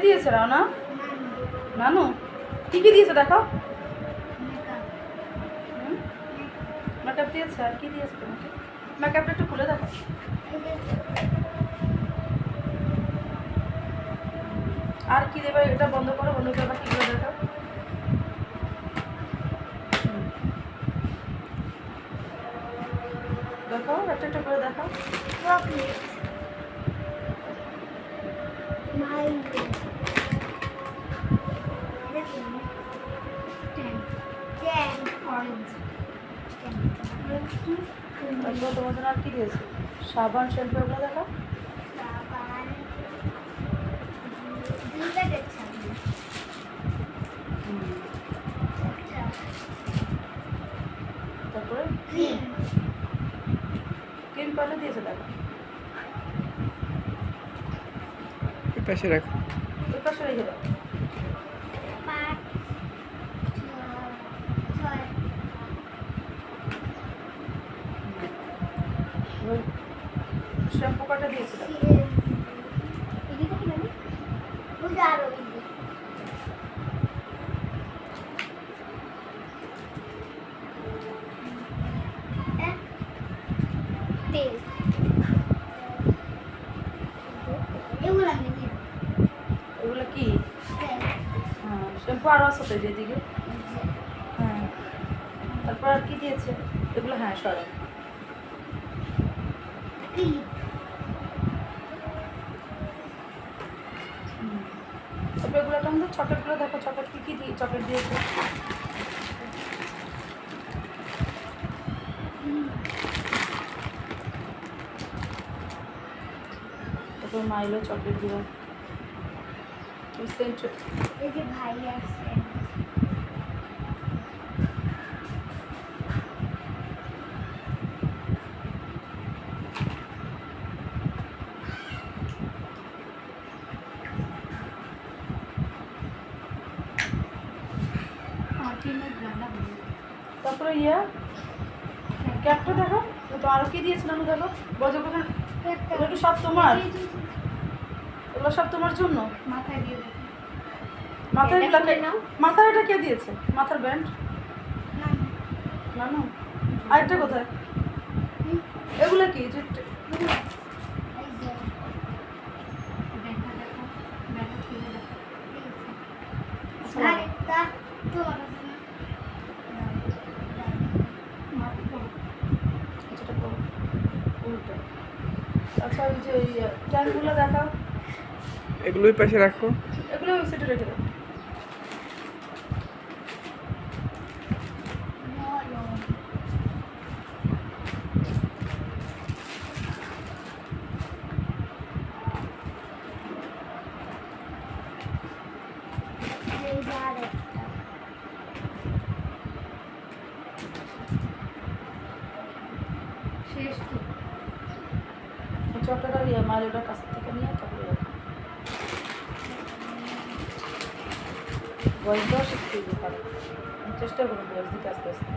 দিয়েছে রানা? নানু কী কী দিয়েছে দেখাও। মেকআপ দিয়েছে, আর কি দিয়েছে তোমাকে? মেকআপটা একটু খুলে দেখো। আর কি দেবে? এটা বন্ধ করো, বন্ধ করে আবার কী করে দেখাও। দেখাও, একটা একটা করে দেখাও। তারপর তোমার জন্য আর কি দিয়েছে? সাবান, শ্যাম্পু, এগুলো দেখাও। তারপরে ক্রিম কয়টা দিয়েছে দেখো। পাশে রাখ, ওই পাশে রেখে দাও। ওই শ্যাম্পু কয়টা দিয়েছে দেখো। এগুলো কি? হ্যাঁ, শ্যাম্পু আরও আছে তো যেদিকে। হ্যাঁ, তারপর আর কি দিয়েছে এগুলো? হ্যাঁ, সরে তারপর এগুলো তো আমাদের চকলেটগুলো দেখো। চকলেট কী কী দিয়ে চকলেট দিয়েছে? তারপর মাইলো চকলেটগুলো সেন্ট। এই যে ভাই আসছে তারপরে ক্যাপটা দেখো। তো আরও কি দিয়েছে নানু দেখো। বজর কোথায়? এগুলো কি সব তোমার? এগুলো সব তোমার জন্য? মাথায় দিয়ে দেখো। মাথার এটা খুলে নাও। মাথার এটা কে দিয়েছে? মাথার ব্যান্ড নানু। আরেকটা কোথায়? এগুলো কি? এই যে ব্যাগটা দেখো, ব্যাগটা খুলে দেখো। আরেকটা তোমার জন্য। যেটা করো উল্টো। আচ্ছা, ওই যে ওই ট্যাঙ্কগুলো দেখাও। এগুলোই পাশে রাখো। এগুলো ওই সাইডে রেখে দাও। এই যে আরেকটা। শেষ তো। চকলেট আর মাইলোটার কাছ থেকে নিয়ে তারপরে রাখো। বয়স দেওয়া শিখতে পারো, চেষ্টা করো বয়স দিতে আস্তে আস্তে।